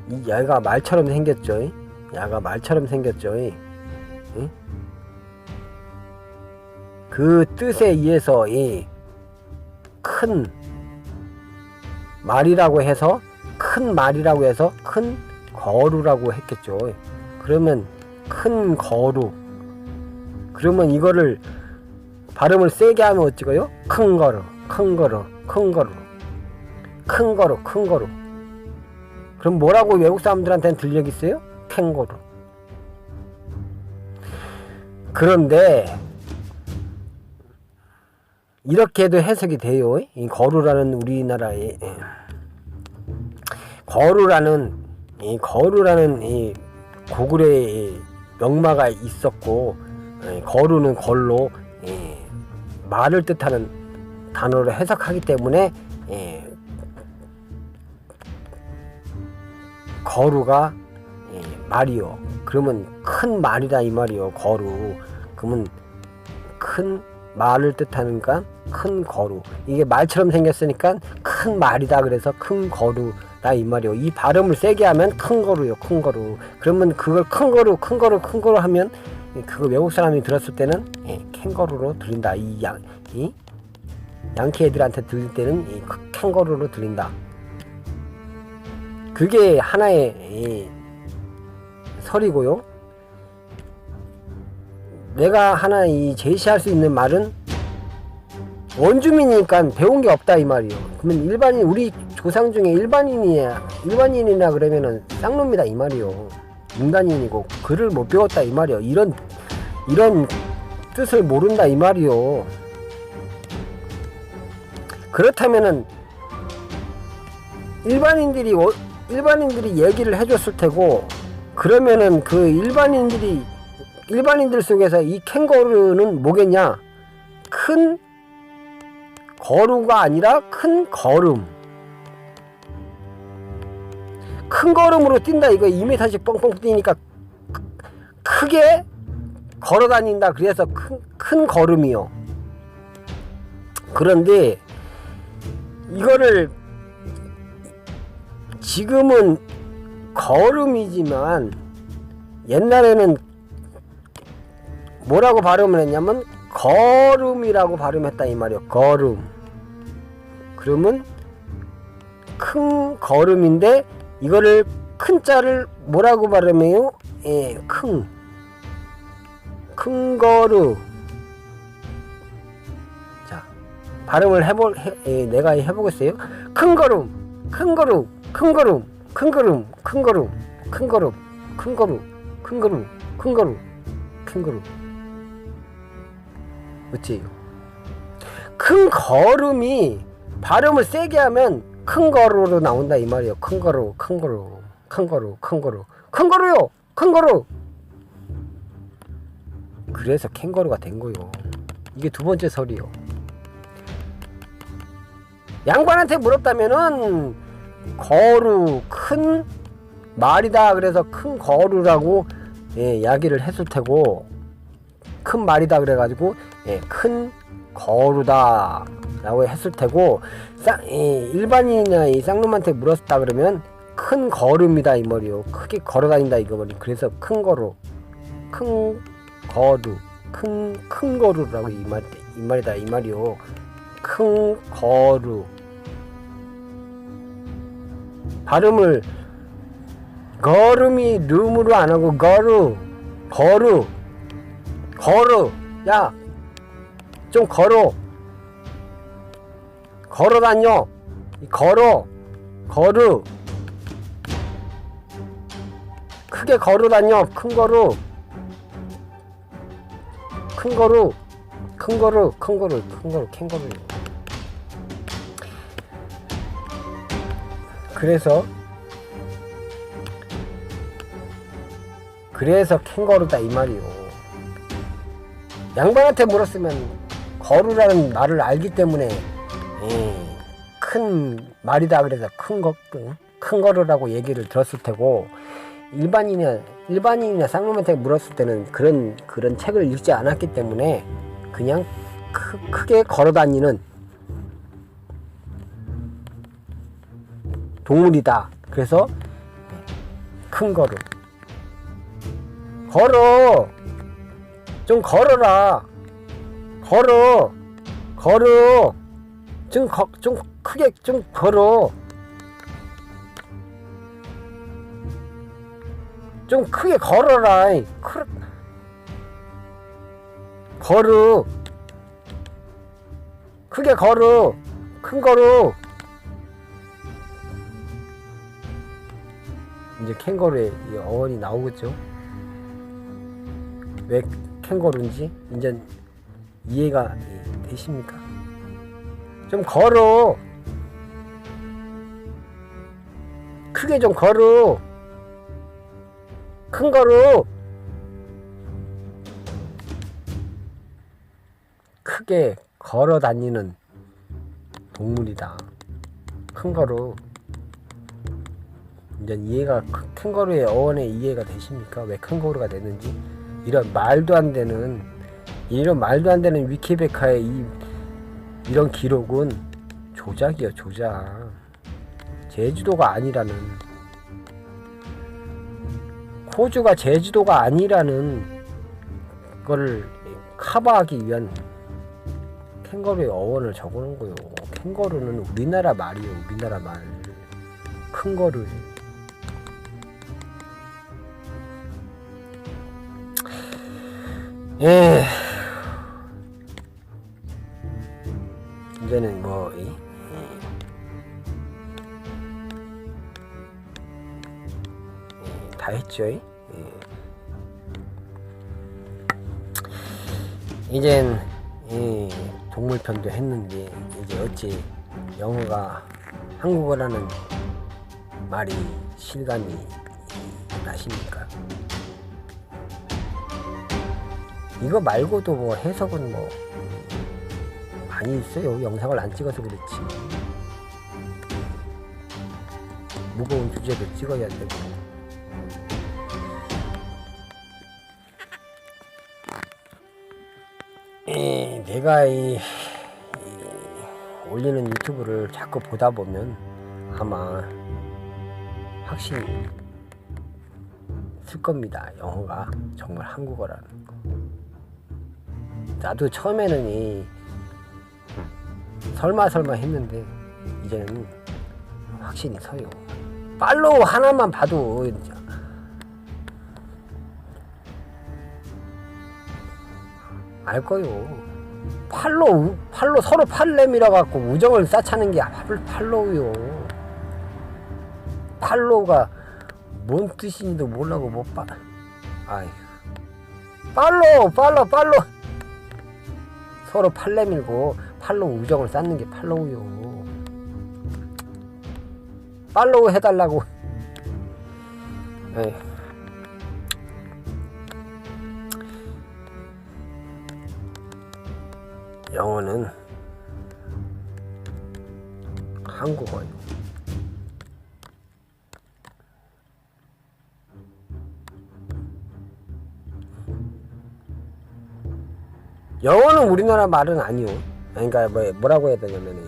이 야가 말처럼 생겼죠. 야가 말처럼 생겼죠. 그 뜻에 의해서 큰 말이라고 해서 큰 거루라고 했겠죠. 그러면 큰 거루. 그러면 이거를 발음을 세게 하면 어찌고요? 큰 거루. 그럼 뭐라고 외국 사람들한테는 들리겠어요? 캥거루. 그런데 이렇게도 해석이 돼요. 이 거루라는 우리나라의 거루라는 이 고구려의 명마가 있었고 거루는 걸로 말을 뜻하는 단어로 해석하기 때문에 거루가 말이요. 그러면 큰 말이다 이 말이요. 거루. 그러면 큰 말을 뜻하니까 큰 거루. 이게 말처럼 생겼으니까 큰 말이다. 그래서 큰 거루다 이 말이요. 이 발음을 세게 하면 큰 거루요. 큰 거루. 그러면 그걸 큰 거루, 큰 거루, 큰 거루 하면 그거 외국 사람이 들었을 때는 캥거루로 들린다. 이 양키 애들한테 들릴 때는 이 캥거루로 들린다. 그게 하나의 설이고요. 내가 하나 제시할 수 있는 말은 원주민이니까 배운 게 없다 이 말이요. 그러면 일반인, 우리 조상 중에 일반인이나 그러면은 쌍놈이다 이 말이요. 인간인이고 글을 못 배웠다 이 말이요. 이런 뜻을 모른다 이 말이요. 그렇다면은 일반인들이 얘기를 해줬을 테고, 그러면은 그 일반인들 속에서 이 캥거루는 뭐겠냐? 큰 거루가 아니라 큰 걸음. 큰 걸음으로 뛴다. 이거 2m씩 뻥뻥 뛰니까 크게 걸어 다닌다. 그래서 큰 걸음이요. 그런데 이거를 지금은 걸음이지만 옛날에는 뭐라고 발음을 했냐면 걸음이라고 발음했다 이 말이요. 걸음. 그러면 큰 걸음인데 이거를 큰 자를 뭐라고 발음해요? 큰 거루. 자, 발음을 내가 해보겠어요. 큰 걸음, 큰 걸음, 큰 걸음, 큰 걸음, 큰 걸음, 큰 걸음, 큰 걸음, 큰 걸음, 큰 걸음, 큰 걸음. 어째요? 큰 걸음이 발음을 세게 하면 큰 거루로 나온다 이 말이에요. 큰 거루, 큰 거루, 큰 거루, 큰 거루, 큰 거루요, 큰 거루. 그래서 캥거루가 된 거요. 이게 두 번째 설이요. 양반한테 물었다면은 거루, 큰 말이다. 그래서 큰 거루라고 이야기를 했을 테고, 큰 말이다 그래가지고 큰 거루다 라고 했을 테고, 일반인이나 이 쌍놈한테 물었다 그러면 큰 걸음이다 이 말이요. 크게 걸어다닌다 이거 말이요. 그래서 큰 거루, 큰 거루, 큰 거루라고 이 말이다 이 말이요. 큰 거루. 발음을 걸음이 룸으로 안 하고 거루. 야, 좀 걸어 다녀. 거루. 크게 걸어 다녀. 큰 거루. 캥거루. 그래서 캥거루다 이 말이요. 양반한테 물었으면 거루라는 말을 알기 때문에 큰 말이다 그래서 큰 거루라고 얘기를 들었을 테고, 일반인이나 쌍놈한테 물었을 때는 그런 책을 읽지 않았기 때문에 그냥 크게 걸어다니는 동물이다. 그래서 큰 거루. 걸어. 좀 걸어라. 걸어. 좀 크게 좀 걸어. 좀 크게 걸어라. 거루. 크게 걸어. 큰 거루. 이제 캥거루의 어원이 나오겠죠. 왜 캥거루인지 이제 이해가 되십니까? 좀 걸어. 크게 좀 걸어. 큰 거루. 크게 걸어 다니는 동물이다. 큰 거루. 이제 이해가 캥거루의 어원에 이해가 되십니까? 왜 캥거루가 됐는지. 이런 말도 안 되는 위키백과의 이런 기록은 조작이요, 조작. 제주도가 아니라는, 호주가 제주도가 아니라는 거를 커버하기 위한 캥거루의 어원을 적어놓은 거요. 캥거루는 우리나라 말이요, 우리나라 말. 큰 거를. 예. 이제는 뭐, 다 했죠. 이젠 동물편도 했는데, 이제 어찌 영어가 한국어라는 말이 실감이 나십니까? 이거 말고도 뭐 해석은 뭐 많이 있어요. 영상을 안 찍어서 그렇지. 무거운 주제도 찍어야 되고. 내가 올리는 유튜브를 자꾸 보다 보면 아마 확신이 쓸 겁니다. 영어가 정말 한국어라는 거. 나도 처음에는 설마 했는데 이제는 확신이 서요. 팔로우 하나만 봐도 알 거요. 팔로우 서로 팔렘이라 갖고 우정을 쌓자는 게 팔로우요. 팔로우가 뭔 뜻인지도 모르고 못 봐. 아이, 팔로우 서로 팔렘이고 팔로우 우정을 쌓는 게 팔로우요. 팔로우 해달라고. 에이. 영어는 한국어요. 영어는 우리나라 말은 아니요. 그러니까 뭐라고 해야 되냐면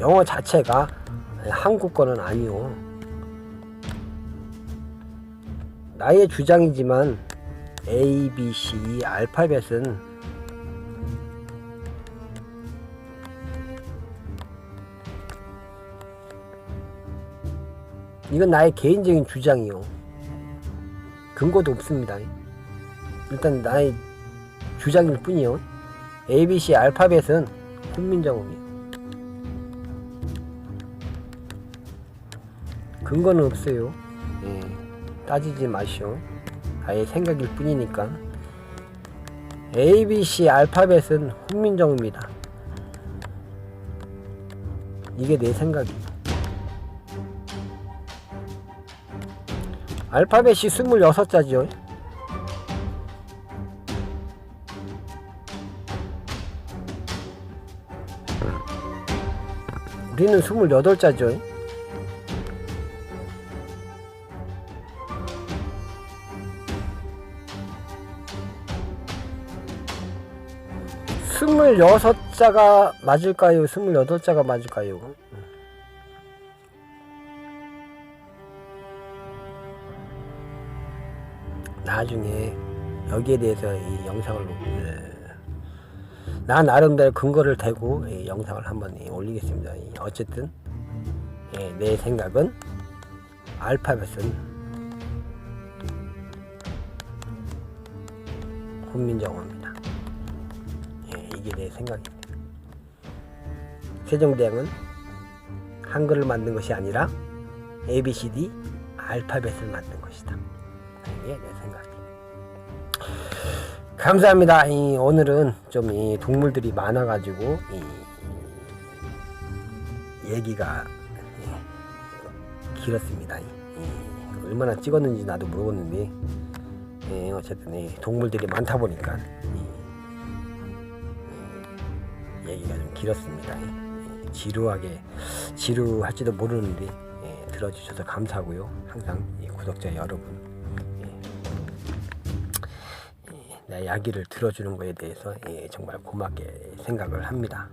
영어 자체가 한국 거는 아니요. 나의 주장이지만 A, B, C 알파벳은 이건 나의 개인적인 주장이요. 근거도 없습니다. 일단 나의 주장일 뿐이요. ABC 알파벳은 훈민정음이요. 근거는 없어요. 따지지 마시오. 나의 생각일 뿐이니까. ABC 알파벳은 훈민정음이다. 이게 내 생각이에요. 알파벳이 26자지요. 우리는 28자죠. 스물여섯 자가 맞을까요? 28자가 맞을까요? 나중에 여기에 대해서 이 영상을 나 나름대로 근거를 대고 이 영상을 한번 올리겠습니다. 어쨌든 내 생각은 알파벳은 훈민정음입니다. 이게 내 생각입니다. 세종대왕은 한글을 만든 것이 아니라 ABCD 알파벳을 만든 것이다. 이게 내 생각입니다. 감사합니다. 오늘은 좀 동물들이 많아가지고 얘기가 길었습니다. 얼마나 찍었는지 나도 모르겠는데 어쨌든 동물들이 많다 보니까 얘기가 좀 길었습니다. 지루할지도 모르는데 들어주셔서 감사하고요. 항상 이 구독자 여러분, 내 이야기를 들어주는 거에 대해서 정말 고맙게 생각을 합니다.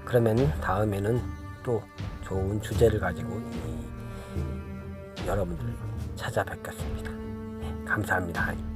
그러면 다음에는 또 좋은 주제를 가지고 여러분들 찾아뵙겠습니다. 감사합니다.